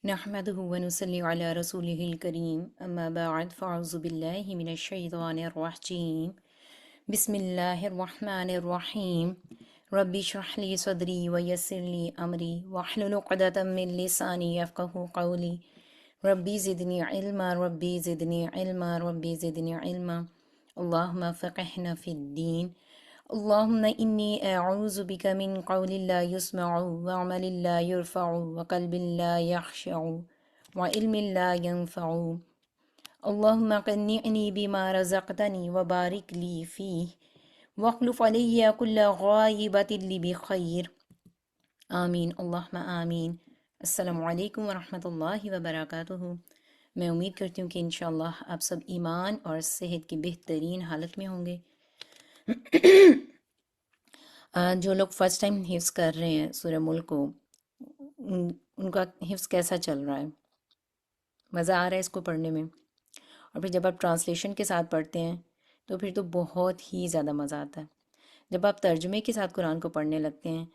نحمده ونصلي على رسوله الكريم أما بعد فأعوذ بالله من الشيطان الرجيم بسم الله الرحمن الرحيم ربي اشرح لي صدري ويسر لي أمري واحلل عقدة من لساني يفقهوا قولي ربي زدني علما ربي زدني علما ربي زدني علما اللهم فقهنا في الدين اللهم إني أعوذ بك من قول لا يسمع وعمل لا يرفع وقلب لا يخشع وعلم لا ينفع اللهم قنعني بما رزقتني وبارك لي فيه واخلف علي كل غائبة لي بخير آمین اللہم آمین۔ السلام علیکم ورحمۃ اللہ وبرکاتہ۔ میں امید کرتی ہوں کہ انشاءاللہ آپ سب ایمان اور صحت کی بہترین حالت میں ہوں گے۔ جو لوگ فرسٹ ٹائم حفظ کر رہے ہیں سورہ ملک کو، ان کا حفظ کیسا چل رہا ہے؟ مزہ آ رہا ہے اس کو پڑھنے میں؟ اور پھر جب آپ ٹرانسلیشن کے ساتھ پڑھتے ہیں تو پھر تو بہت ہی زیادہ مزہ آتا ہے۔ جب آپ ترجمے کے ساتھ قرآن کو پڑھنے لگتے ہیں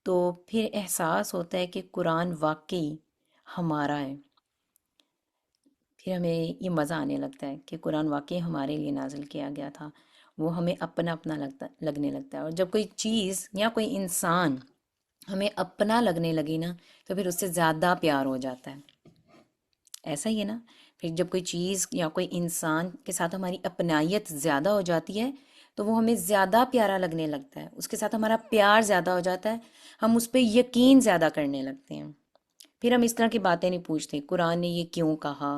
تو پھر احساس ہوتا ہے کہ قرآن واقعی ہمارا ہے، پھر ہمیں یہ مزہ آنے لگتا ہے کہ قرآن واقعی ہمارے لیے نازل کیا گیا تھا، وہ ہمیں اپنا اپنا لگنے لگتا ہے۔ اور جب کوئی چیز یا کوئی انسان ہمیں اپنا لگنے لگی نا تو پھر اس سے زیادہ پیار ہو جاتا ہے، ایسا ہی ہے نا؟ پھر جب کوئی چیز یا کوئی انسان کے ساتھ ہماری اپنائیت زیادہ ہو جاتی ہے تو وہ ہمیں زیادہ پیارا لگنے لگتا ہے، اس کے ساتھ ہمارا پیار زیادہ ہو جاتا ہے، ہم اس پہ یقین زیادہ کرنے لگتے ہیں۔ پھر ہم اس طرح کی باتیں نہیں پوچھتے، قرآن نے یہ کیوں کہا،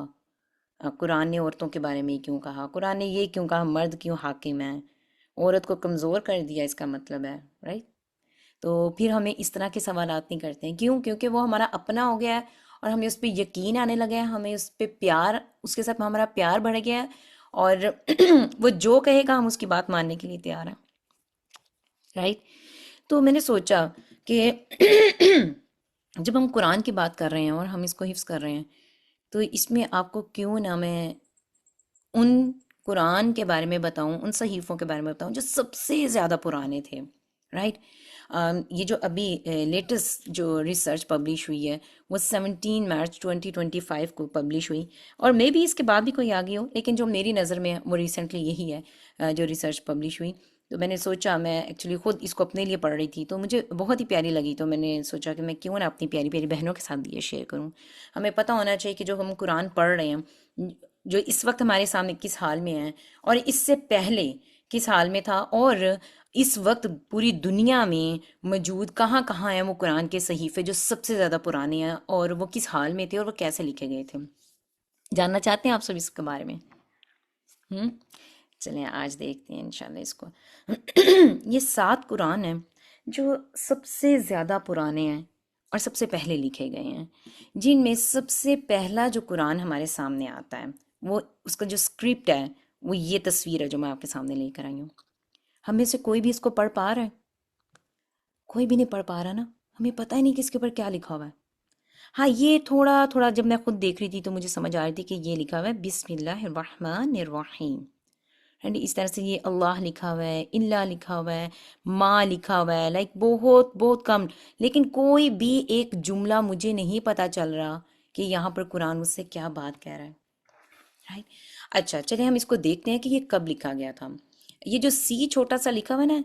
قرآن نے عورتوں کے بارے میں یہ کیوں کہا، قرآن نے یہ کیوں کہا، مرد کیوں حاکم ہے، عورت کو کمزور کر دیا اس کا مطلب ہے، رائٹ؟ تو پھر ہمیں اس طرح کے سوالات نہیں کرتے ہیں، کیوں؟ کیونکہ وہ ہمارا اپنا ہو گیا ہے اور ہمیں اس پہ یقین آنے لگا ہے، ہمیں اس پہ پیار، اس کے ساتھ ہمارا پیار بڑھ گیا ہے، اور وہ جو کہے گا ہم اس کی بات ماننے کے لیے تیار ہیں، رائٹ؟ تو میں نے سوچا کہ جب ہم قرآن کی بات کر رہے ہیں اور ہم اس کو حفظ کر رہے ہیں تو اس میں آپ کو کیوں نہ میں ان قرآن کے بارے میں بتاؤں، ان صحیفوں کے بارے میں بتاؤں جو سب سے زیادہ پرانے تھے، رائٹ؟ یہ جو ابھی لیٹسٹ جو ریسرچ پبلش ہوئی ہے وہ 17 مارچ 2025 کو پبلش ہوئی، اور مے بی اس کے بعد بھی کوئی آگے ہو، لیکن جو میری نظر میں وہ ریسنٹلی یہی ہے جو ریسرچ پبلش ہوئی۔ تو میں نے سوچا، میں ایکچولی خود اس کو اپنے لیے پڑھ رہی تھی تو مجھے بہت ہی پیاری لگی، تو میں نے سوچا کہ میں کیوں نہ اپنی پیاری پیاری بہنوں کے ساتھ یہ شیئر کروں۔ ہمیں پتہ ہونا چاہیے کہ جو ہم قرآن پڑھ رہے ہیں، جو اس وقت ہمارے سامنے کس حال میں ہے، اور اس سے پہلے کس حال میں تھا، اور اس وقت پوری دنیا میں موجود کہاں کہاں ہیں وہ قرآن کے صحیفے جو سب سے زیادہ پرانے ہیں، اور وہ کس حال میں تھے اور وہ کیسے لکھے گئے تھے۔ جاننا چاہتے ہیں آپ سب اس کے بارے میں؟ ہم چلیں آج دیکھتے ہیں انشاءاللہ اس کو۔ یہ 7 قرآن ہیں جو سب سے زیادہ پرانے ہیں اور سب سے پہلے لکھے گئے ہیں، جن میں سب سے پہلا جو قرآن ہمارے سامنے آتا ہے، وہ اس کا جو اسکرپٹ ہے وہ یہ تصویر ہے جو میں آپ کے سامنے لے کر آئی ہوں۔ ہم میں سے کوئی بھی اس کو پڑھ پا رہا ہے؟ کوئی بھی نہیں پڑھ پا رہا نا، ہمیں پتہ ہی نہیں کہ اس کے اوپر کیا لکھا ہوا ہے۔ ہاں، یہ تھوڑا تھوڑا جب میں خود دیکھ رہی تھی تو مجھے سمجھ آ رہی تھی کہ یہ لکھا ہوا ہے بسم اللہ الرحمن الرحیم، اینڈ اس طرح سے یہ اللہ لکھا ہوا ہے، اللہ لکھا ہوا ہے، ماں لکھا ہوا ہے، لائک بہت بہت کم، لیکن کوئی بھی ایک جملہ مجھے نہیں پتہ چل رہا کہ یہاں پر قرآن مجھ سے کیا بات کہہ رہا ہے، رائٹ؟ اچھا چلیں ہم اس کو دیکھتے ہیں کہ یہ کب لکھا گیا تھا۔ یہ جو سی چھوٹا سا لکھا ہوا ہے نا،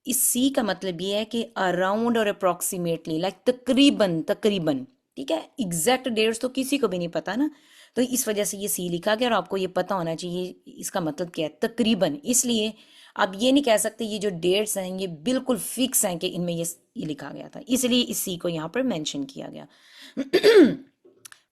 اس سی کا مطلب یہ ہے کہ اراؤنڈ اور اپروکسیمیٹلی، لائک تقریباً تقریباً، ٹھیک ہے؟ ایگزیکٹ ڈیٹس تو کسی کو بھی نہیں پتا نا، تو اس وجہ سے یہ سی لکھا گیا، اور آپ کو یہ پتہ ہونا چاہیے اس کا مطلب کیا ہے تقریباً۔ اس لیے آپ یہ نہیں کہہ سکتے یہ جو ڈیٹس ہیں یہ بالکل فکس ہیں کہ ان میں یہ لکھا گیا تھا، اس لیے اس سی کو یہاں پر مینشن کیا گیا۔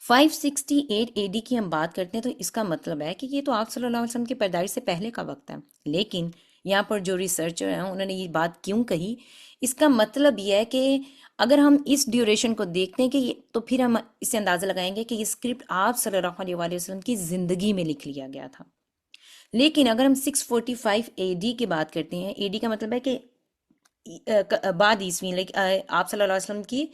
568 اے ڈی کی ہم بات کرتے ہیں تو اس کا مطلب ہے کہ یہ تو آپ صلی اللہ علیہ وسلم کی پیدائش سے پہلے کا وقت ہے، لیکن یہاں پر جو ریسرچر ہیں انہوں نے یہ بات کیوں کہی، اس کا مطلب یہ ہے کہ اگر ہم اس ڈیوریشن کو دیکھتے ہیں کہ تو پھر ہم اس سے اندازہ لگائیں گے کہ یہ اسکرپٹ آپ صلی اللہ علیہ وآلہ وسلم کی زندگی میں لکھ لیا گیا تھا۔ لیکن اگر ہم 645 اے ڈی کی بات کرتے ہیں، اے ڈی کا مطلب ہے کہ بعد عیسوی، لائک آپ صلی اللہ علیہ وسلم کی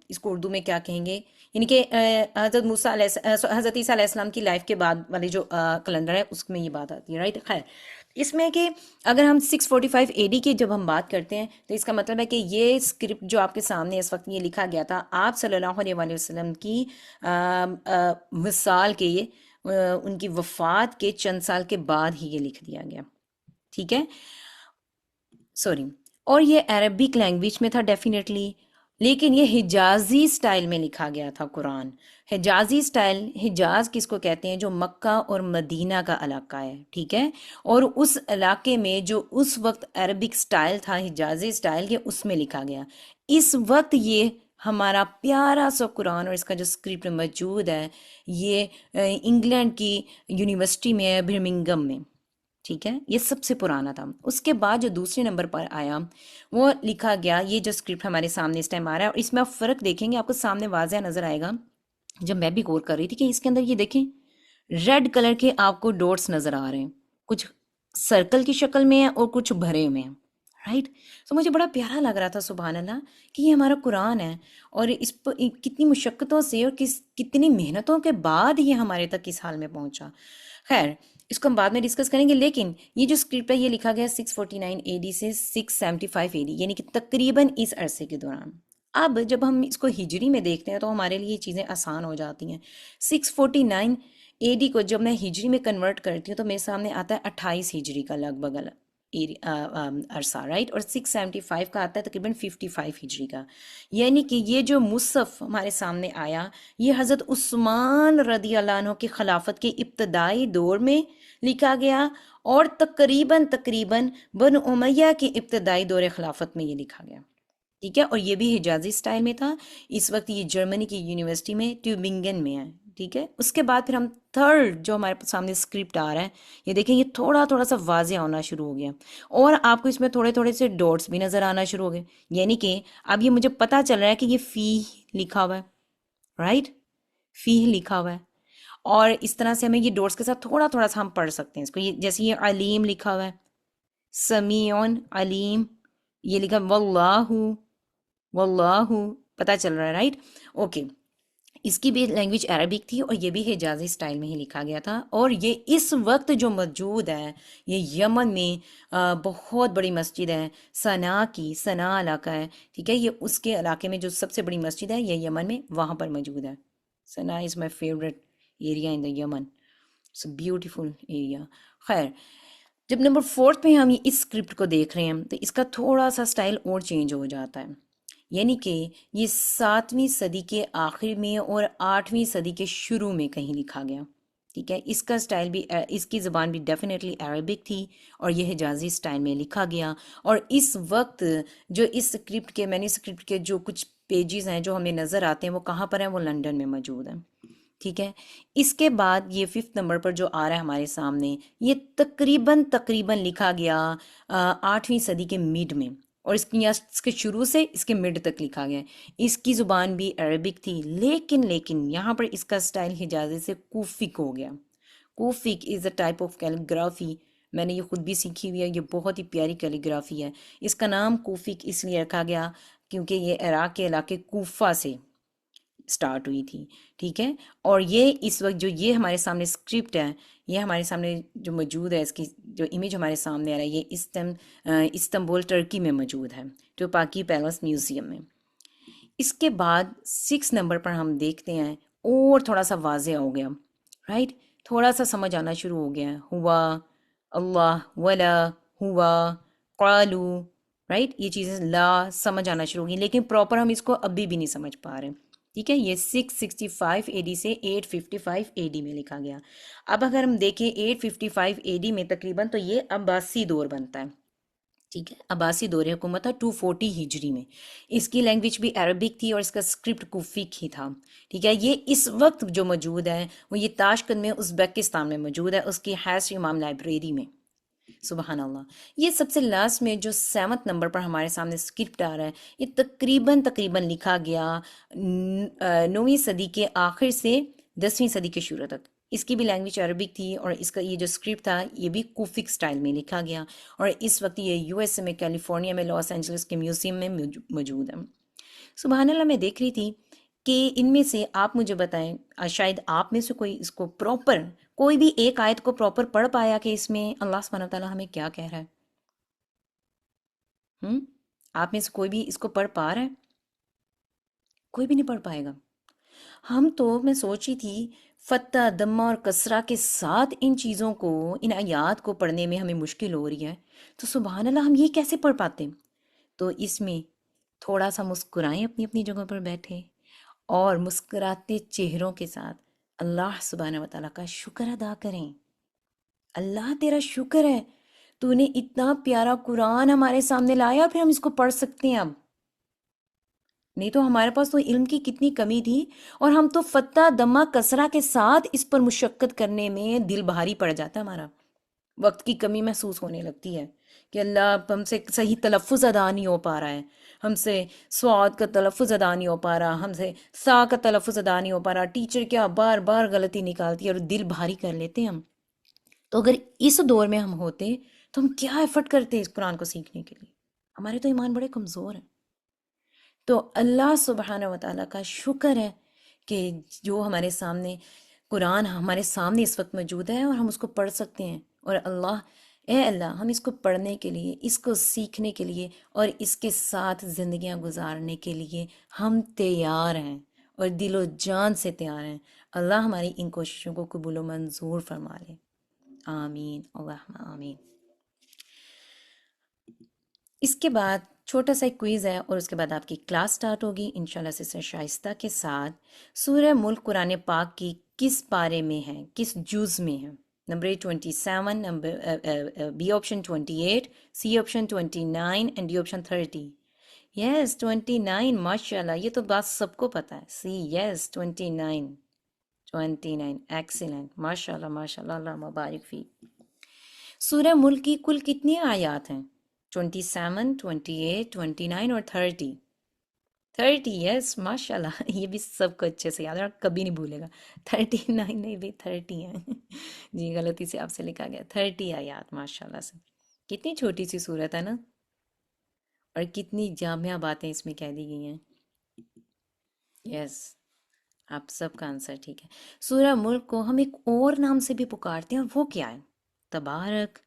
اس کو اردو میں کیا کہیں گے، یعنی کہ حضرت موسیٰ علیہ حضرت عیسیٰ علیہ السلام کی لائف کے بعد والے جو کیلنڈر ہے اس میں یہ بات آتی ہے، رائٹ؟ خیر، اس میں کہ اگر ہم 645 اے ڈی کی جب ہم بات کرتے ہیں تو اس کا مطلب ہے کہ یہ اسکرپٹ جو آپ کے سامنے اس وقت یہ لکھا گیا تھا آپ صلی اللہ علیہ وآلہ وسلم کی وصال کے ان کی وفات کے چند سال کے بعد ہی یہ لکھ دیا گیا، ٹھیک ہے، سوری، اور یہ عربک لینگویج میں تھا ڈیفینیٹلی، لیکن یہ حجازی سٹائل میں لکھا گیا تھا قرآن۔ حجازی سٹائل، حجاز کس کو کہتے ہیں؟ جو مکہ اور مدینہ کا علاقہ ہے، ٹھیک ہے، اور اس علاقے میں جو اس وقت عربک سٹائل تھا، حجازی سٹائل، یہ اس میں لکھا گیا۔ اس وقت یہ ہمارا پیارا سا قرآن اور اس کا جو اسکرپٹ موجود ہے یہ انگلینڈ کی یونیورسٹی میں ہے، برمنگم میں، ٹھیک ہے، یہ سب سے پرانا تھا۔ اس کے بعد جو دوسرے نمبر پر آیا وہ لکھا گیا، یہ جو اسکرپٹ ہمارے سامنے اس ٹائم آ رہا ہے، اور اس میں آپ فرق دیکھیں گے، آپ کو سامنے واضح نظر آئے گا جب میں بھی غور کر رہی تھی کہ اس کے اندر یہ دیکھیں ریڈ کلر کے آپ کو ڈوٹس نظر آ رہے ہیں، کچھ سرکل کی شکل میں ہیں اور کچھ بھرے میں ہیں، رائٹ؟ تو مجھے بڑا پیارا لگ رہا تھا، سبحان اللہ، کہ یہ ہمارا قرآن ہے اور اس پر کتنی مشقتوں سے اور کتنی محنتوں کے بعد یہ ہمارے تک اس حال میں پہنچا۔ خیر، اس کو ہم بعد میں ڈسکس کریں گے، لیکن یہ جو اسکرپٹ ہے یہ لکھا گیا 649 اے ڈی سے 675 اے ڈی، یعنی کہ تقریباً اس عرصے کے دوران۔ اب جب ہم اس کو ہجری میں دیکھتے ہیں تو ہمارے لیے یہ چیزیں آسان ہو جاتی ہیں۔ 649 اے ڈی کو جب میں ہجری میں کنورٹ کرتی ہوں تو میرے سامنے آتا ہے 28 ہجری کا لگ بھگ عرصہ، رائٹ، اور 675 کا آتا ہے تقریباً 55 ہجری کا، یعنی کہ یہ جو مصحف ہمارے سامنے آیا یہ حضرت عثمان رضی اللہ عنہ کی خلافت کے ابتدائی دور میں لکھا گیا، اور تقریباً بنو امیہ کے ابتدائی دور خلافت میں یہ لکھا گیا، ٹھیک ہے، اور یہ بھی حجازی سٹائل میں تھا۔ اس وقت یہ جرمنی کی یونیورسٹی میں ٹیوبنگن میں ہے، ٹھیک ہے۔ اس کے بعد پھر ہم تھرڈ جو ہمارے سامنے اسکرپٹ آ رہا ہے، یہ دیکھیں یہ تھوڑا تھوڑا سا واضح ہونا شروع ہو گیا، اور آپ کو اس میں تھوڑے تھوڑے سے ڈاٹس بھی نظر آنا شروع ہو گئے، یعنی کہ اب یہ مجھے پتا چل رہا ہے کہ یہ فی لکھا ہوا ہے، رائٹ، فی لکھا ہوا ہے، اور اس طرح سے ہمیں یہ ڈاٹس کے ساتھ تھوڑا تھوڑا سا ہم پڑھ سکتے ہیں اس کو، یہ جیسے یہ علیم لکھا ہوا ہے، سمیعن علیم، یہ لکھا واللہ، واللہ، پتہ چل رہا ہے، رائٹ، اوکے۔ اس کی بھی لینگویج عربک تھی اور یہ بھی حجازی سٹائل میں ہی لکھا گیا تھا، اور یہ اس وقت جو موجود ہے یہ یمن میں بہت بڑی مسجد ہے، صنعاء علاقہ ہے، ٹھیک ہے، یہ اس کے علاقے میں جو سب سے بڑی مسجد ہے یہ یمن میں وہاں پر موجود ہے۔ Sanaa is my favourite area in the Yemen, it's a beautiful area. خیر، جب نمبر فورتھ میں ہم اس اسکرپٹ کو دیکھ رہے ہیں تو اس کا تھوڑا سا سٹائل اور چینج ہو جاتا ہے، یعنی کہ یہ 7ویں صدی کے آخر میں اور 8ویں صدی کے شروع میں کہیں لکھا گیا، ٹھیک ہے۔ اس کا سٹائل بھی، اس کی زبان بھی ڈیفینیٹلی عربک تھی اور یہ حجازی سٹائل میں لکھا گیا، اور اس وقت جو اس اسکرپٹ کے مینusکرپٹ کے جو کچھ پیجز ہیں جو ہمیں نظر آتے ہیں وہ کہاں پر ہیں؟ وہ لنڈن میں موجود ہیں، ٹھیک ہے۔ اس کے بعد یہ 5th نمبر پر جو آ رہا ہے ہمارے سامنے، یہ تقریباً لکھا گیا 8ویں صدی کے مڈ میں، اور اس کے شروع سے اس کے مڈ تک لکھا گیا۔ اس کی زبان بھی عربک تھی، لیکن یہاں پر اس کا سٹائل حجازی سے کوفک ہو گیا۔ کوفک از اے ٹائپ آف کیلیگرافی، میں نے یہ خود بھی سیکھی ہوئی ہے، یہ بہت ہی پیاری کیلیگرافی ہے۔ اس کا نام کوفک اس لیے رکھا گیا کیونکہ یہ عراق کے علاقے کوفہ سے سٹارٹ ہوئی تھی، ٹھیک ہے، اور یہ اس وقت جو یہ ہمارے سامنے اسکرپٹ ہے، یہ ہمارے سامنے جو موجود ہے، اس کی جو امیج ہمارے سامنے آ رہا ہے، یہ استنبول ٹرکی میں موجود ہے، ٹوپاکی پیلس میوزیم میں۔ اس کے بعد 6 نمبر پر ہم دیکھتے ہیں اور تھوڑا سا واضح ہو گیا، رائٹ، تھوڑا سا سمجھ آنا شروع ہو گیا، ہوا، اللہ، ولا، ہوا، قالو، رائٹ، یہ چیزیں لا سمجھ آنا شروع ہو گئی، لیکن پراپر ہم اس کو ابھی بھی نہیں سمجھ پا رہے، ٹھیک ہے۔ یہ 665 اے ڈی سے 855 اے ڈی میں لکھا گیا۔ اب اگر ہم دیکھیں 855 اے ڈی میں تقریباً تو یہ عباسی دور بنتا ہے، ٹھیک ہے، عباسی دور حکومت تھا 240 ہجری میں۔ اس کی لینگویج بھی عربک تھی اور اس کا اسکرپٹ کوفک ہی تھا، ٹھیک ہے۔ یہ اس وقت جو موجود ہے وہ یہ تاشقند میں ازبکستان میں موجود ہے، اس کی حیث امام لائبریری میں، سبحان اللہ۔ یہ سب سے لاسٹ میں جو 7 نمبر پر ہمارے سامنے اسکرپٹ آ رہا ہے، یہ تقریباً لکھا گیا 9ویں صدی کے آخر سے 10ویں صدی کے شروع تک۔ اس کی بھی لینگویج عربک تھی اور اس کا یہ جو اسکرپٹ تھا یہ بھی کوفک سٹائل میں لکھا گیا، اور اس وقت یہ یو ایس اے میں، کیلیفورنیا میں، لاس اینجلس کے میوزیم میں موجود ہے۔ سبحان اللہ، میں دیکھ رہی تھی کہ ان میں سے آپ مجھے بتائیں، شاید آپ میں سے کوئی اس کو پراپر کوئی بھی ایک آیت کو پراپر پڑھ پایا کہ اس میں اللہ سبحانہ وتعالیٰ ہمیں کیا کہہ رہا ہے؟ آپ میں سے کوئی بھی اس کو پڑھ پا رہا ہے؟ کوئی بھی نہیں پڑھ پائے گا۔ ہم تو میں سوچی تھی فتح دمہ اور کسرہ کے ساتھ ان چیزوں کو، ان آیات کو پڑھنے میں ہمیں مشکل ہو رہی ہے، تو سبحان اللہ ہم یہ کیسے پڑھ پاتے ہیں؟ تو اس میں تھوڑا سا مسکرائیں اپنی اپنی جگہ پر بیٹھے، اور مسکراتے چہروں کے ساتھ اللہ سبحانہ و تعالیٰ کا شکر ادا کریں۔ اللہ تیرا شکر ہے، تو نے اتنا پیارا قرآن ہمارے سامنے لایا اور پھر ہم اس کو پڑھ سکتے ہیں اب، نہیں تو ہمارے پاس تو علم کی کتنی کمی تھی، اور ہم تو فتح دمہ کسرہ کے ساتھ اس پر مشقت کرنے میں دل بھاری پڑ جاتا ہے ہمارا، وقت کی کمی محسوس ہونے لگتی ہے کہ اللہ اب ہم سے صحیح تلفظ ادا نہیں ہو پا رہا ہے، ہم سے سواد کا تلفظ ادا نہیں ہو پا رہا، ہم سے سا کا تلفظ ادا نہیں ہو پا رہا، ٹیچر کیا بار بار غلطی نکالتی ہے اور دل بھاری کر لیتے ہیں ہم۔ تو اگر اس دور میں ہم ہوتے تو ہم کیا ایفرٹ کرتے اس قرآن کو سیکھنے کے لیے؟ ہمارے تو ایمان بڑے کمزور ہیں۔ تو اللہ سبحانہ و تعالیٰ کا شکر ہے کہ جو ہمارے سامنے قرآن ہمارے سامنے اس وقت موجود ہے اور ہم اس کو پڑھ سکتے ہیں، اور اللہ، اے اللہ، ہم اس کو پڑھنے کے لیے، اس کو سیکھنے کے لیے اور اس کے ساتھ زندگیاں گزارنے کے لیے ہم تیار ہیں، اور دل و جان سے تیار ہیں۔ اللہ ہماری ان کوششوں کو قبول و منظور فرما لے، آمین اللہم آمین۔ اس کے بعد چھوٹا سا ایک کوئز ہے، اور اس کے بعد آپ کی کلاس سٹارٹ ہوگی انشاءاللہ سسٹر شائستہ کے ساتھ۔ سورہ ملک قرآن پاک کی کس پارے میں ہے، کس جز میں ہے؟ Number 27، number B option 28، C option 29 and D option 30۔ Yes 29، ماشاء اللہ، یہ تو بات سب کو پتہ ہے، سی یس 29، 29 ایکسیلنٹ، ماشاء اللہ ماشاء اللہ، اللہ مبارک فی۔ سورہ ملک کی کل کتنی آیات ہیں؟ 27، 28، 29 اور 30۔ 30، یس ماشاء اللہ، یہ بھی سب کو اچھے سے یاد ہے اور کبھی نہیں بھولے گا۔ 39 نہیں بھی 30 ہیں، جی غلطی سے آپ سے لکھا گیا 30 آیات، ماشاء اللہ سے۔ کتنی چھوٹی سی صورت ہے نا، اور کتنی جامعہ باتیں اس میں کہہ دی گئی ہیں۔ یس، آپ سب کا آنسر ٹھیک ہے۔ سورہ ملک کو ہم ایک اور نام سے بھی پکارتے ہیں، اور وہ کیا ہے؟ تبارک،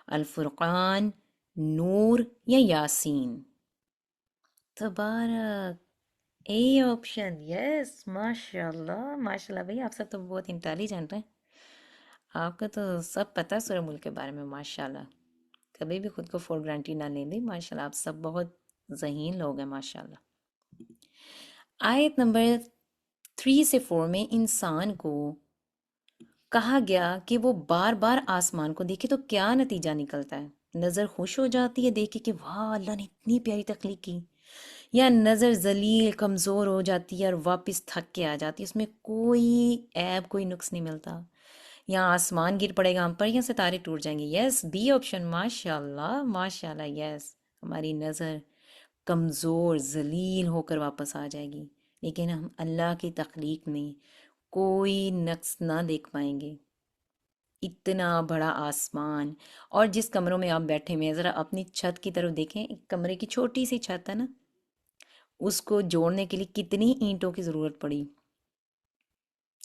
الفرقان، نور یا یاسین؟ تبارک، اے آپشن، یس ماشاء اللہ ماشاء اللہ، بھائی آپ سب تو بہت انٹیلیجنٹ ہیں، آپ کو تو سب پتہ ہے سورہ ملک کے بارے میں، ماشاء اللہ، کبھی بھی خود کو فور گرانٹی نہ لیں دیں، ماشاء اللہ آپ سب بہت ذہین لوگ ہیں ماشاء اللہ۔ آیت نمبر 3 سے 4 میں انسان کو کہا گیا کہ وہ بار بار آسمان کو دیکھے تو کیا نتیجہ نکلتا ہے؟ نظر خوش ہو جاتی ہے دیکھ کے کہ واہ اللہ نے اتنی پیاری تخلیق کی، یا نظر ذلیل کمزور ہو جاتی ہے اور واپس تھک کے آ جاتی ہے، اس میں کوئی عیب کوئی نقص نہیں ملتا، یا آسمان گر پڑے گا ہم پر، یا ستارے ٹوٹ جائیں گے؟ یس بی آپشن، ماشاء اللہ ماشاء اللہ، یس ہماری نظر کمزور ذلیل ہو کر واپس آ جائے گی، لیکن ہم اللہ کی تخلیق میں کوئی نقص نہ دیکھ پائیں گے۔ اتنا بڑا آسمان، اور جس کمروں میں آپ بیٹھے ہوئے ہیں ذرا اپنی چھت کی طرف دیکھیں، ایک کمرے کی چھوٹی سی چھت ہے نا، اس کو جوڑنے کے لیے کتنی اینٹوں کی ضرورت پڑی،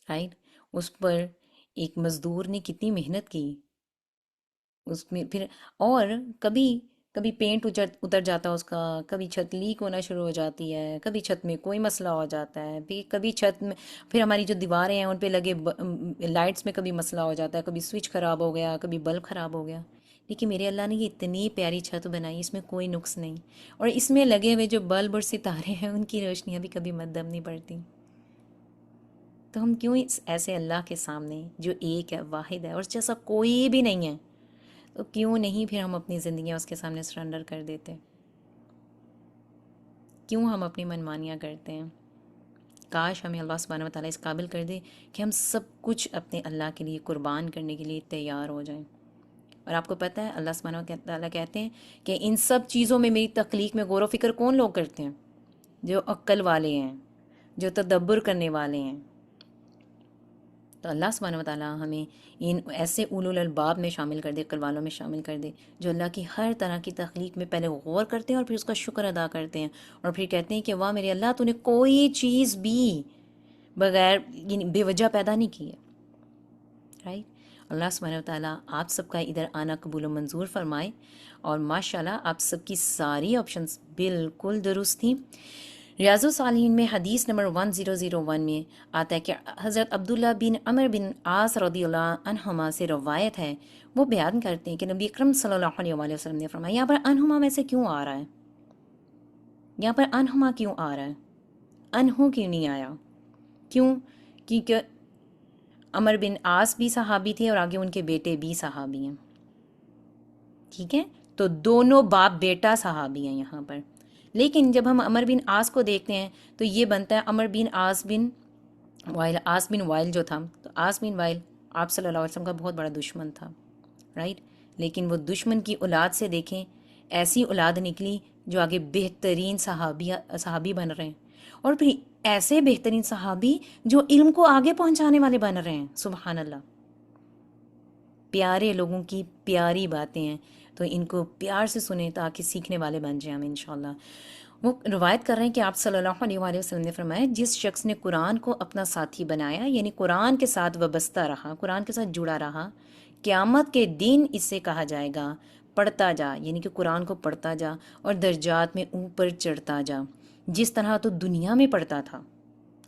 رائٹ؟ اس پر ایک مزدور نے کتنی محنت کی اس میں، پھر اور کبھی کبھی پینٹ اتر جاتا اس کا، کبھی چھت لیک ہونا شروع ہو جاتی ہے، کبھی چھت میں کوئی مسئلہ ہو جاتا ہے، پھر کبھی چھت میں، پھر ہماری جو دیواریں ہیں ان پہ لگے لائٹس میں کبھی مسئلہ ہو جاتا ہے، کبھی سوئچ خراب ہو گیا، کبھی بلب خراب ہو گیا، لیکن میرے اللہ نے یہ اتنی پیاری چھت بنائی، اس میں کوئی نقص نہیں، اور اس میں لگے ہوئے جو بلب اور ستارے ہیں ان کی روشنیاں بھی کبھی مدھم نہیں پڑتی۔ تو ہم کیوں اس ایسے اللہ کے سامنے جو ایک ہے، واحد ہے اور جیسا کوئی بھی نہیں ہے، تو کیوں نہیں پھر ہم اپنی زندگیاں اس کے سامنے سرنڈر کر دیتے؟ کیوں ہم اپنی منمانیاں کرتے ہیں؟ کاش ہمیں اللہ سبحانہ و تعالیٰ اس قابل کر دے کہ ہم سب کچھ اپنے اللہ کے لیے قربان کرنے کے لیے تیار ہو جائیں۔ اور آپ کو پتہ ہے اللہ سبحانہ و تعالیٰ کہتے ہیں کہ ان سب چیزوں میں میری تخلیق میں غور و فکر کون لوگ کرتے ہیں؟ جو عقل والے ہیں، جو تدبر کرنے والے ہیں۔ تو اللہ سبحانہ و تعالیٰ ہمیں ان ایسے اولو الالباب میں شامل کر دے، عقل والوں میں شامل کر دے، جو اللہ کی ہر طرح کی تخلیق میں پہلے غور کرتے ہیں اور پھر اس کا شکر ادا کرتے ہیں، اور پھر کہتے ہیں کہ واہ میرے اللہ، تو نے کوئی چیز بھی بغیر یعنی بے وجہ پیدا نہیں کی ہے، رائٹ؟ اللہ سبحانہ و تعالیٰ آپ سب کا ادھر آنا قبول و منظور فرمائے، اور ماشاءاللہ آپ سب کی ساری آپشنز بالکل درست تھیں۔ ریاض الصالحین میں حدیث نمبر 1001 میں آتا ہے کہ حضرت عبداللہ بن عمر بن عاص رضی اللہ عنہما سے روایت ہے، وہ بیان کرتے ہیں کہ نبی اکرم صلی اللہ علیہ وآلہ وسلم نے فرمایا، یہاں پر انہما میں سے کیوں آ رہا ہے؟ یہاں پر انہما کیوں آ رہا ہے؟ انہو کیوں نہیں آیا؟ کیوں؟ کیونکہ عمر بن عاص بھی صحابی تھے اور آگے ان کے بیٹے بھی صحابی ہیں، ٹھیک ہے؟ تو دونوں باپ بیٹا صحابی ہیں یہاں پر۔ لیکن جب ہم عمر بن عاص کو دیکھتے ہیں تو یہ بنتا ہے عمر بن عاص بن وائل، عاص بن وائل جو تھا، تو عاص بن وائل آپ صلی اللہ علیہ وسلم کا بہت بڑا دشمن تھا، رائٹ؟ لیکن وہ دشمن کی اولاد سے دیکھیں ایسی اولاد نکلی جو آگے بہترین صحابی بن رہے ہیں، اور پھر ایسے بہترین صحابی جو علم کو آگے پہنچانے والے بن رہے ہیں، سبحان اللہ۔ پیارے لوگوں کی پیاری باتیں ہیں، تو ان کو پیار سے سنیں تاکہ سیکھنے والے بن جائیں ہم انشاءاللہ۔ وہ روایت کر رہے ہیں کہ آپ صلی اللہ علیہ وآلہ وسلم نے فرمایا، جس شخص نے قرآن کو اپنا ساتھی بنایا، یعنی قرآن کے ساتھ وابستہ رہا، قرآن کے ساتھ جڑا رہا، قیامت کے دن اس سے کہا جائے گا پڑھتا جا، یعنی کہ قرآن کو پڑھتا جا اور درجات میں اوپر چڑھتا جا، جس طرح تو دنیا میں پڑھتا تھا۔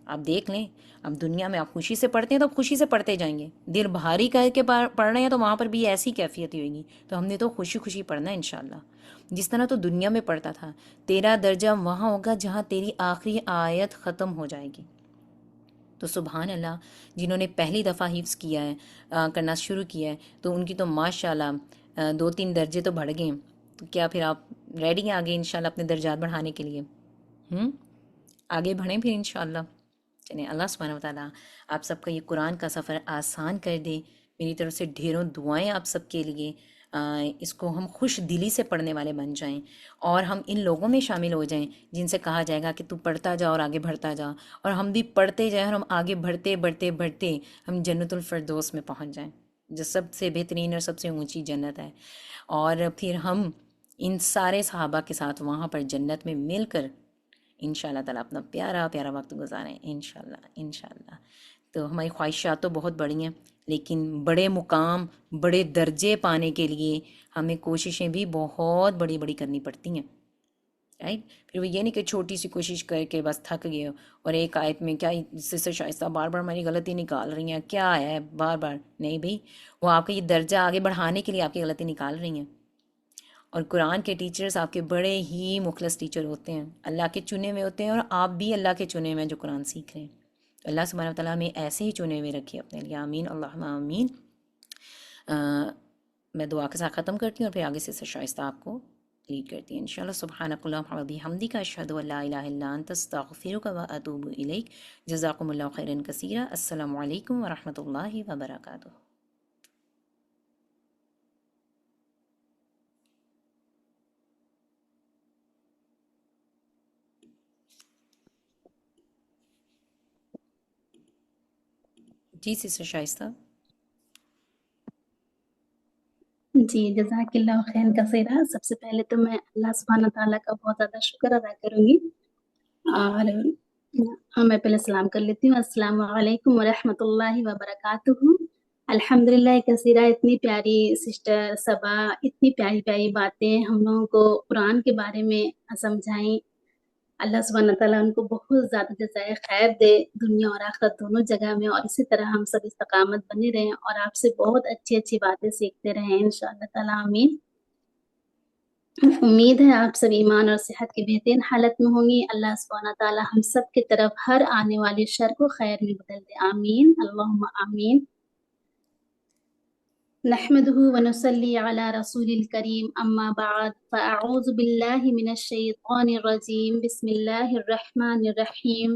آپ دیکھ لیں، اب دنیا میں آپ خوشی سے پڑھتے ہیں تو خوشی سے پڑھتے جائیں گے، دل بھاری کر کے پڑھ رہے ہیں تو وہاں پر بھی ایسی کیفیت ہی ہوگی، تو ہم نے تو خوشی خوشی پڑھنا ہے انشاءاللہ۔ جس طرح تو دنیا میں پڑھتا تھا، تیرا درجہ وہاں ہوگا جہاں تیری آخری آیت ختم ہو جائے گی۔ تو سبحان اللہ، جنہوں نے پہلی دفعہ حفظ کیا ہے، کرنا شروع کیا ہے، تو ان کی تو ماشاءاللہ 2-3 درجے تو بڑھ گئے ہیں۔ تو کیا پھر آپ ریڈی ہیں آگے انشاءاللہ اپنے درجات بڑھانے کے لیے؟ آگے بڑھیں پھر انشاءاللہ۔ چلیں، اللہ سبحانہ و تعالیٰ آپ سب کا یہ قرآن کا سفر آسان کر دے۔ میری طرف سے ڈھیروں دعائیں آپ سب کے لیے، اس کو ہم خوش دلی سے پڑھنے والے بن جائیں، اور ہم ان لوگوں میں شامل ہو جائیں جن سے کہا جائے گا کہ تو پڑھتا جا اور آگے بڑھتا جا، اور ہم بھی پڑھتے جائیں اور ہم آگے بڑھتے بڑھتے بڑھتے ہم جنت الفردوس میں پہنچ جائیں، جو سب سے بہترین اور سب سے اونچی جنت ہے، اور پھر ہم ان سارے صحابہ کے ساتھ وہاں پر جنت میں مل کر انشاءاللہ تعالیٰ اپنا پیارا پیارا وقت گزاریں انشاءاللہ انشاءاللہ۔ تو ہماری خواہشات تو بہت بڑی ہیں، لیکن بڑے مقام، بڑے درجے پانے کے لیے ہمیں کوششیں بھی بہت بڑی بڑی کرنی پڑتی ہیں، رائٹ؟ پھر وہ یہ نہیں کہ چھوٹی سی کوشش کر کے بس تھک گئے ہو، اور ایک آیت میں کیا سسٹر شائستہ بار بار ہماری غلطی نکال رہی ہیں، کیا ہے بار بار؟ نہیں بھائی، وہ آپ کا یہ درجہ آگے بڑھانے کے لیے آپ کی غلطی نکال رہی ہیں۔ اور قرآن کے ٹیچرز آپ کے بڑے ہی مخلص ٹیچر ہوتے ہیں، اللہ کے چنے ہوئے ہوتے ہیں، اور آپ بھی اللہ کے چنے ہوئے ہیں جو قرآن سیکھ رہے ہیں۔ تو اللہ سبحانہ و تعالیٰ ہمیں ایسے ہی چنے ہوئے رکھے اپنے لیے، آمین اللہم آمین۔ میں دعا کے ساتھ ختم کرتی ہوں، اور پھر آگے سے شائستہ آپ کو لیڈ کرتی ہیں انشاءاللہ۔ سبحانک اللہم و بحمدک، اشہد ان لا الہ الا انت، استغفرک و اتوب الیک۔ جزاکم اللہ خیرا کثیرا۔ السلام علیکم ورحمۃ اللہ وبرکاتہ۔ جی سسٹر شائستہ۔ جی جزاک اللہ خیر کثیرہ۔ سب سے پہلے تو میں اللہ سبحانہ تعالیٰ کا بہت زیادہ شکر ادا کروں گی، اور میں پہلے سلام کر لیتی ہوں۔ السلام علیکم ورحمۃ اللہ وبرکاتہ۔ الحمدللہ کثیرہ، اتنی پیاری سسٹر صبا، اتنی پیاری پیاری باتیں ہم لوگوں کو قرآن کے بارے میں سمجھائیں۔ اللہ سبحانہ تعالیٰ ان کو بہت زیادہ جزائے خیر دے، دنیا اور آخرت دونوں جگہ میں، اور اسی طرح ہم سب استقامت بنے رہیں اور آپ سے بہت اچھی اچھی باتیں سیکھتے رہیں انشاءاللہ تعالیٰ، آمین۔ امید ہے آپ سب ایمان اور صحت کی بہترین حالت میں ہوں گی۔ اللہ سبحانہ تعالیٰ ہم سب کی طرف ہر آنے والی شر کو خیر میں بدل دے، آمین اللہم آمین۔ نحمده ونصلي على رسول الكريم، أما بعد، فأعوذ بالله من الشيطان الرجيم، بسم الله الرحمن الرحيم،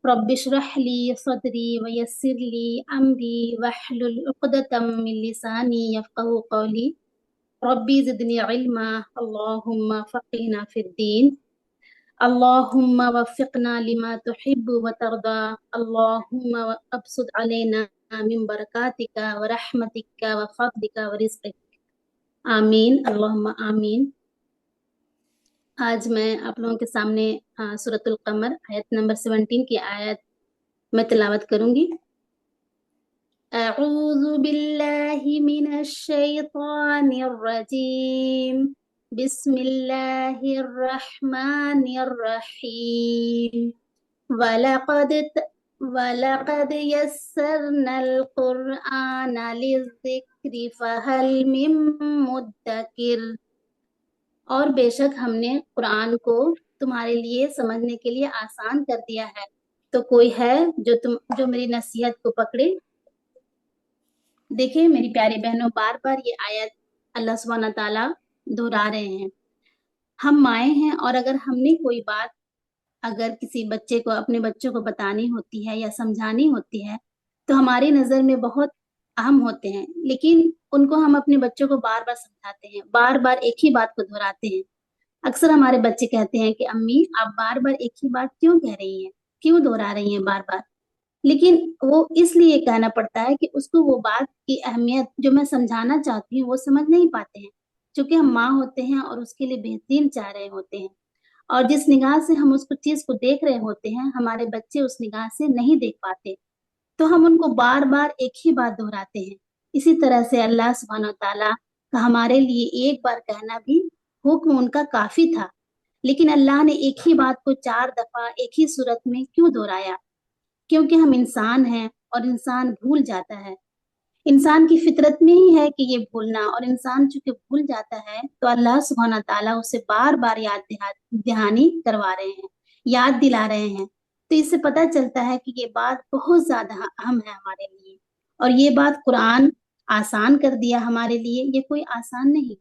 رب اشرح لي صدري ويسر لي أمري واحلل عقدة من لساني يفقهوا قولي، ربي زدني علما، اللهم فقهنا في الدين، اللهم وفقنا لما تحب وترضى، اللهم ابسط علينا من بركاتك ورحمتك وفضلك ورزقك، آمین اللہم آمین۔ آج میں آپ لوگوں کے سامنے سورۃ القمر آیت نمبر 17 کی آیت میں تلاوت کروں گی۔ أعوذ بالله من الشيطان الرجيم بسم الله الرحمن الرحيم ولقد ولقد يسرنا القرآن للذكر فهل من مدكر، اور بے شک ہم نے قرآن کو تمہارے لیے سمجھنے کے لیے آسان کر دیا ہے، تو کوئی ہے جو میری نصیحت کو پکڑے۔ دیکھیں میری پیاری بہنوں، بار بار یہ آیت اللہ سبحانہ تعالیٰ دہرا رہے ہیں۔ ہم مائیں ہیں، اور اگر ہم نے کوئی بات اگر کسی بچے کو اپنے بچوں کو بتانی ہوتی ہے یا سمجھانی ہوتی ہے تو ہماری نظر میں بہت اہم ہوتے ہیں، لیکن ان کو ہم اپنے بچوں کو بار بار سمجھاتے ہیں، بار بار ایک ہی بات کو دہراتے ہیں۔ اکثر ہمارے بچے کہتے ہیں کہ امی آپ بار بار ایک ہی بات کیوں کہہ رہی ہیں، کیوں دہرا رہی ہیں بار بار، لیکن وہ اس لیے کہنا پڑتا ہے کہ اس کو وہ بات کی اہمیت جو میں سمجھانا چاہتی ہوں وہ سمجھ نہیں پاتے ہیں، چونکہ ہم ماں ہوتے ہیں اور اس کے لیے بہترین چاہ رہے ہوتے ہیں، اور جس نگاہ سے ہم اس چیز کو دیکھ رہے ہوتے ہیں ہمارے بچے اس نگاہ سے نہیں دیکھ پاتے، تو ہم ان کو بار بار ایک ہی بات دہراتے ہیں۔ اسی طرح سے اللہ سبحانہ و تعالیٰ کا ہمارے لیے ایک بار کہنا بھی حکم ان کا کافی تھا، لیکن اللہ نے ایک ہی بات کو 4 دفعہ ایک ہی صورت میں کیوں دہرایا؟ کیونکہ ہم انسان ہیں اور انسان بھول جاتا ہے، انسان کی فطرت میں ہی ہے کہ یہ بھولنا، اور انسان چونکہ بھول جاتا ہے تو اللہ سبحانہ تعالیٰ اسے بار بار یاد دہانی کروا رہے ہیں، یاد دلا رہے ہیں، تو اس سے پتہ چلتا ہے کہ یہ بات بہت زیادہ اہم ہے ہمارے لیے، اور یہ بات قرآن آسان کر دیا ہمارے لیے، یہ کوئی آسان نہیں،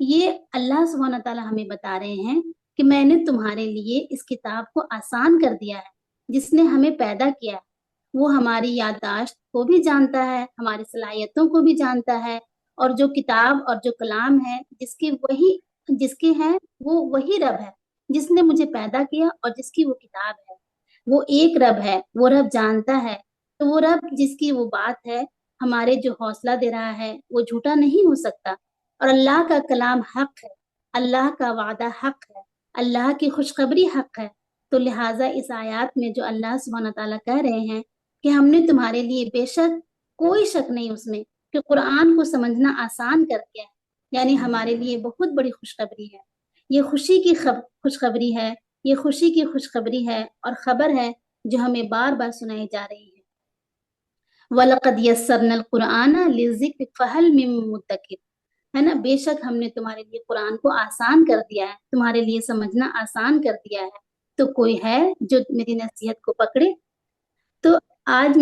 یہ اللہ سبحانہ تعالیٰ ہمیں بتا رہے ہیں کہ میں نے تمہارے لیے اس کتاب کو آسان کر دیا ہے، جس نے ہمیں پیدا کیا ہے وہ ہماری یادداشت کو بھی جانتا ہے، ہماری صلاحیتوں کو بھی جانتا ہے، اور جو کتاب اور جو کلام ہے جس کے ہیں وہ وہی رب ہے جس نے مجھے پیدا کیا اور جس کی وہ کتاب ہے، وہ ایک رب ہے، وہ رب جانتا ہے، تو وہ رب جس کی وہ بات ہے ہمارے جو حوصلہ دے رہا ہے وہ جھوٹا نہیں ہو سکتا، اور اللہ کا کلام حق ہے، اللہ کا وعدہ حق ہے، اللہ کی خوشخبری حق ہے، تو لہٰذا اس آیات میں جو اللہ سبحانہ تعالیٰ کہہ رہے ہیں کہ ہم نے تمہارے لیے بے شک کوئی شک نہیں اس میں کہ قرآن کو سمجھنا آسان کر دیا ہے، یعنی ہمارے لیے بہت بڑی خوشخبری ہے، یہ خوشی کی خوشخبری ہے، یہ خوشی کی خوشخبری ہے اور خبر ہے جو ہمیں بار بار سنائی جا رہی ہے۔ وَلَقَدْ يَسَّرْنَا الْقُرْآنَ لِلذِّكْرِ فَهَلْ مِن مُّدَّكِرٍ، ہے نا، بے شک ہم نے تمہارے لیے قرآن کو آسان کر دیا ہے، تمہارے لیے سمجھنا آسان کر دیا ہے، تو کوئی ہے جو میری نصیحت کو پکڑے؟ تو آج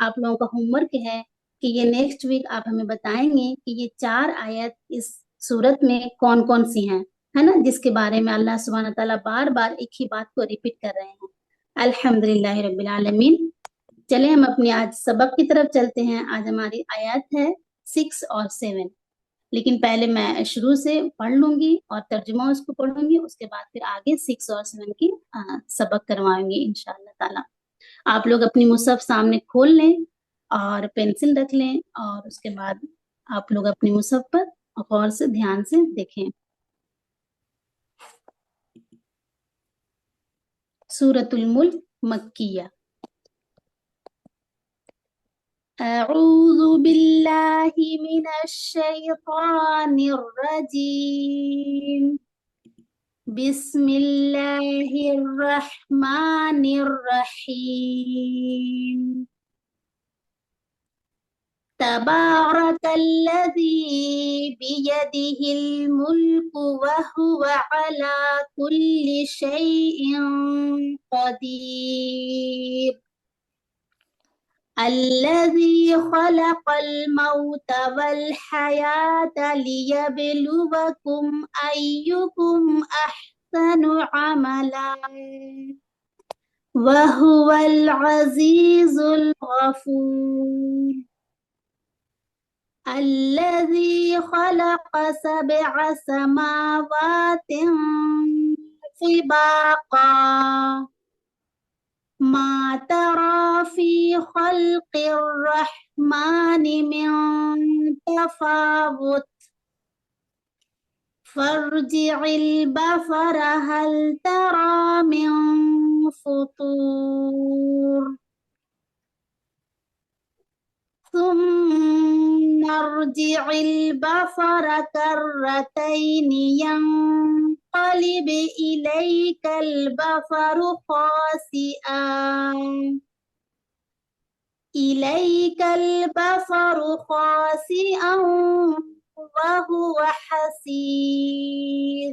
آپ لوگوں کا ہوم ورک ہے کہ یہ نیکسٹ ویک آپ ہمیں بتائیں گے کہ یہ 4 آیت اس صورت میں کون کون سی ہیں، ہے نا، جس کے بارے میں اللہ سبحانہ تعالیٰ بار بار ایک ہی بات کو ریپیٹ کر رہے ہیں۔ الحمدللہ رب العالمین۔ چلیں ہم اپنے آج سبق کی طرف چلتے ہیں۔ آج ہماری آیات ہے 6 اور 7، لیکن پہلے میں شروع سے پڑھ لوں گی اور ترجمہ اس کو پڑھوں گی، اس کے بعد پھر آگے 6 اور 7 کی سبق کرواؤں گی انشاءاللہ تعالیٰ۔ آپ لوگ اپنی مصحف سامنے کھول لیں اور پینسل رکھ لیں، اور اس کے بعد آپ لوگ اپنی مصحف پر غور سے دھیان سے دیکھیں۔ سورۃ الملک مکیہ۔ اعوذ باللہ من الشیطان الرجیم، بسم اللہ الرحمن الرحیم، تبارک الذی بیدہ الملک وہو علی کل شیء قدیر، الذي خلق الموت والحياة ليبلوكم أيكم أحسن عملا وهو العزيز الغفور، الذي خلق 7 سماوات طباقا ما ترى في خلق الرحمن من تفاوت فارجع البصر هل ترى من فطور ثم ارجع البصر كرتين ينقلب إليك البصر خاسئا وهو حسير.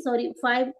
5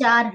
4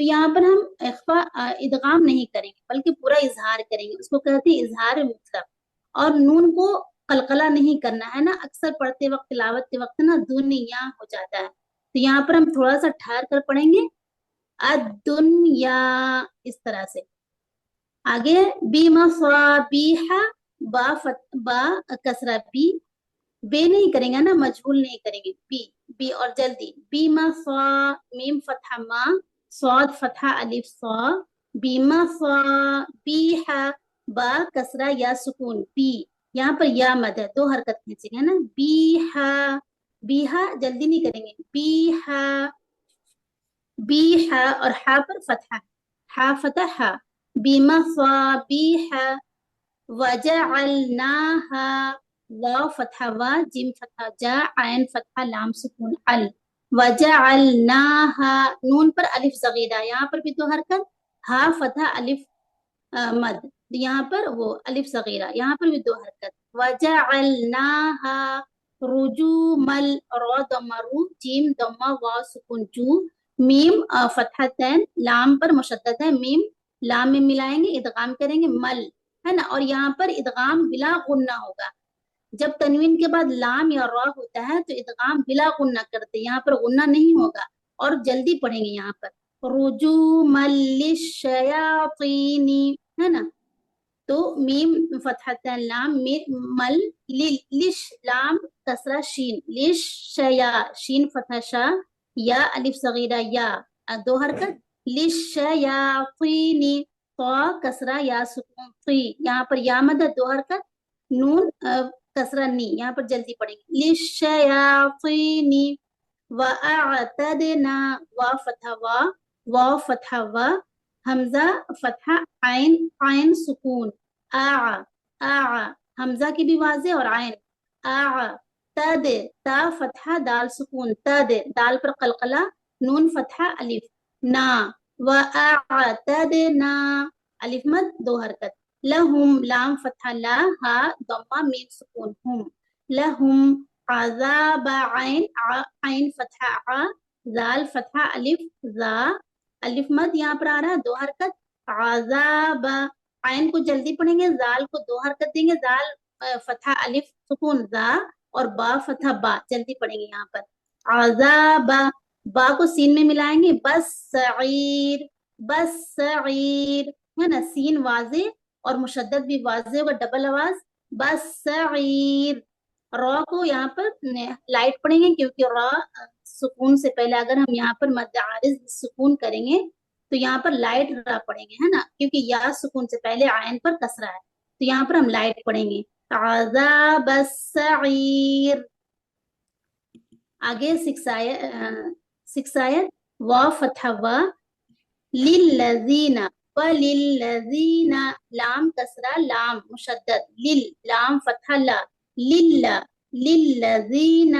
تو یہاں پر ہم اخفا ادغام نہیں کریں گے بلکہ پورا اظہار کریں گے، اس کو کہتے ہیں اظہار مطلق. اور نون کو قلقلہ نہیں کرنا ہے نا، اکثر پڑھتے وقت تلاوت کے وقت نا دنیا ہو جاتا ہے، تو یہاں پر ہم تھوڑا سا ٹھہر کر پڑھیں گے الدنیا اس طرح سے. آگے بمصابیح، با کسرہ بی، بے نہیں کریں گے نا، مجہول نہیں کریں گے، بی اور جلدی. بمصا، میم فتحہ ما، صاد فتحہ الف صا، بمصابیح، با کسرہ یا سکون بی. یہاں پر یا مد ہے، 2 حرکت کھینچیں گے نا، بیہا، بیہا جلدی نہیں کریں گے، بیہا، بیہا، اور ہا پر فتحہ، ہا فتح ہا، بمصابیح وجعلناها، واو فتحہ وا، جیم فتحہ جا، عین فتحہ لام سکون ال، وجعلناها، نون پر الف صغیرہ، یہاں پر بھی 2 حرکت، ہا فتحہ الف مد، یہاں پر وہ الف صغیرہ، یہاں پر بھی 2 حرکت، وجعلناها رجومل، رو ضمہ رو، جیم ضمہ واو سکون جو، میم فتحتین، لام پر مشدد ہے، میم لام میں ملائیں گے، ادغام کریں گے مل ہے نا، اور یہاں پر ادغام بلا غنہ ہوگا. جب تنوین کے بعد لام یا را ہوتا ہے تو ادغام بلا غنہ کرتے، یہاں پر غنہ نہیں ہوگا، اور جلدی پڑھیں گے یہاں پر رجومل للشیاطین ہے نا. تو میم فتحتین لام مل، لش لام کسرہ شین، لش شیا، شین فتح شا، یا الف صغیرہ یا، 2 حرکت، للشیاطین، طا کسرہ یا سکون طی، یہاں پر یا مد ہے، 2 حرکت، نون کسرہ نی، یہاں پر جلدی پڑھیں گے للشیاطین واعتدنا، وا فتح وا، واو فتح وا، حمزہ فتحہ عین، عین سکون حمزہ کی بھی واضح اور عین تد، تا فتحہ دال سکون تد، دال پر قلقلہ، نون فتحہ الف نا، واعتدنا الف مد 2 حرکت، لہم لام فتحہ لا، ہا ضمہ میم سکون ہم، لہم عذاب عین، عین فتحہ ع، زال فتحہ الف زا، الف مد یہاں پر آ رہا ہے 2 حرکت، عذاب، عین کو جلدی پڑھیں گے، زال کو 2 حرکت دیں گے، زال فتحہ الف سکون زا، اور با فتحہ با، جلدی پڑھیں گے یہاں پر عذاب، با کو سین میں ملائیں گے، بس سعیر، بس سعیر ہے نا، سین واضح اور مشدد بھی واضح ہوگا، ڈبل آواز، بس سعیر. را کو یہاں پر لائٹ پڑھیں گے کیونکہ را سکون سے پہلے اگر ہم یہاں پر مد عارض سکون کریں گے تو یہاں پر لائٹ را پڑھیں گے ہے نا، کیونکہ یا سکون سے پہلے عین پر کسرہ ہے، تو یہاں پر ہم لائٹ پڑھیں گے عذاب السعیر. آگے 6 آیت، وا فتح وا، للذین، وللذین، لام کسرہ لام مشدد، لل لام فتح لا، للذین،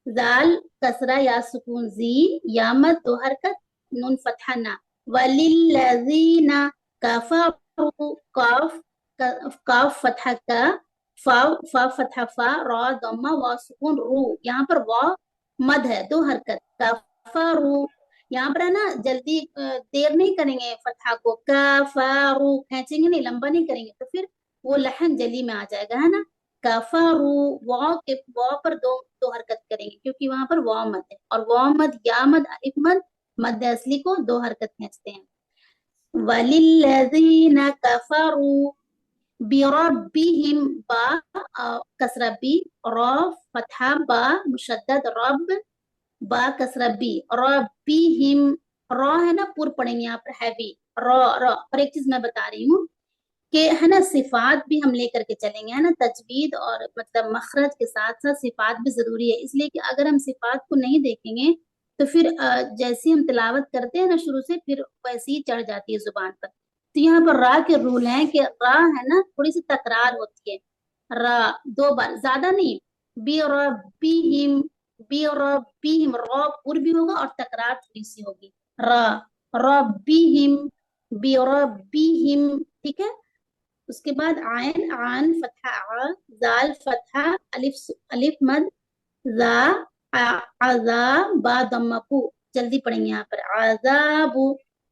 زال کسرہ یا سکون زی، یا مد 2 حرکت، نون فتح نا، وللذین کفروا، کاف فتح کا، فا فتح فا، را ضمہ وا سکون رو، یہاں پر وا مد ہے 2 حرکت، کفروا، یہاں پر ہے نا جلدی دیر نہیں کریں گے فتحہ کو، کفروا کھینچیں گے نہیں، لمبا نہیں کریں گے تو پھر وہ لحن جلی میں آ جائے گا ہے نا. کفروا، واو کے واو پر 2 حرکت کریں گے کیونکہ وہاں پر واو مد ہے، اور واو مد یا مد الف مد مد اصلی کو 2 حرکت کھینچتے ہیں. وللذین کفروا بربہم، با کسرہ بی، را فتحہ با مشدد رب، با کسرہ بی، ربہم، را ہے نا پور پڑھیں گے یہاں پر ہیوی، را. اور ایک چیز میں بتا رہی ہوں کہ ہے نا صفات بھی ہم لے کر کے چلیں گے ہے نا، تجوید اور مطلب مخرج کے ساتھ ساتھ صفات بھی ضروری ہے، اس لیے کہ اگر ہم صفات کو نہیں دیکھیں گے تو پھر جیسی ہم تلاوت کرتے ہیں نا شروع سے، پھر ویسی ہی چڑھ جاتی ہے زبان پر. تو یہاں پر را کے رول ہیں کہ را ہے نا تھوڑی سی تکرار ہوتی ہے، را 2 بار، زیادہ نہیں، بربہم، بربہم، را پر بھی ہوگا اور تکرار تھوڑی سی ہوگی، را ربہم، بربہم، ٹھیک ہے. اس کے بعد عین، عان فتحہ ع، زال فتحہ الف مد زا، عذاب، با ضمہ بو، جلدی پڑھیں گے یہاں پر عذاب،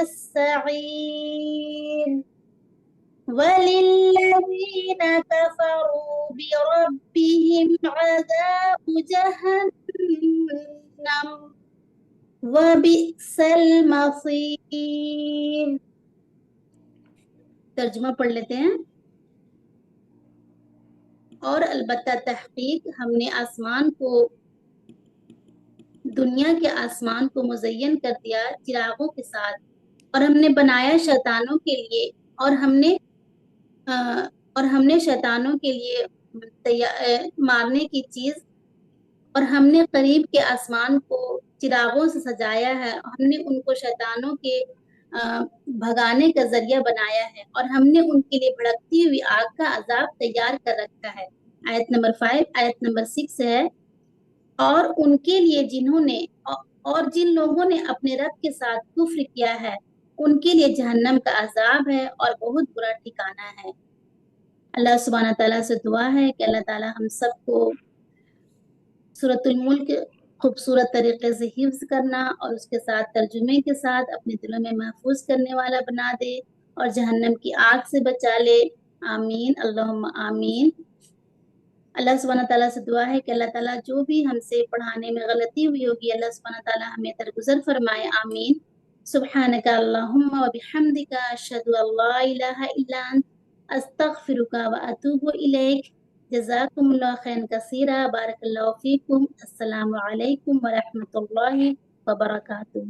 السعير وللذين كفروا بربهم عذاب جهنم وبئس المصير. ترجمہ پڑھ لیتے ہیں. اور البتہ تحقیق ہم نے آسمان کو دنیا کے آسمان کو مزین کر دیا چراغوں کے ساتھ اور ہم نے بنایا شیطانوں کے لیے اور ہم نے شیطانوں کے لیے مارنے کی چیز اور ہم نے قریب کے آسمان کو چراغوں سے سجایا ہے. ہم نے ان کو شیطانوں کے بھگانے کا ذریعہ بنایا ہے اور ہم نے ان کے لیے بھڑکتی ہوئی آگ کا عذاب تیار کر رکھا ہے. آیت نمبر 5. آیت نمبر 6 ہے اور ان کے لیے جن لوگوں نے اپنے رب کے ساتھ کفر کیا ہے ان کے لیے جہنم کا عذاب ہے اور بہت برا ٹھکانہ ہے. اللہ سبحانہ تعالیٰ سے دعا ہے کہ اللہ تعالیٰ ہم سب کو سورۃ الملک خوبصورت طریقے سے حفظ کرنا اور اس کے ساتھ ترجمے کے ساتھ اپنے دلوں میں محفوظ کرنے والا بنا دے اور جہنم کی آگ سے بچا لے. آمین اللہم آمین. اللہ سبحانہ تعالیٰ سے دعا ہے کہ اللہ تعالیٰ جو بھی ہم سے پڑھانے میں غلطی ہوئی ہوگی اللہ سبحانہ تعالیٰ ہمیں درگزر فرمائے. آمین. سبحانک اللہم و بحمدک اشہد ان لا الہ الا انت استغفرک و اتوب الیک. جزاکم اللہ خیر کثیرا. بارک اللہ فیکم. السلام علیکم ورحمۃ اللہ وبرکاتہ.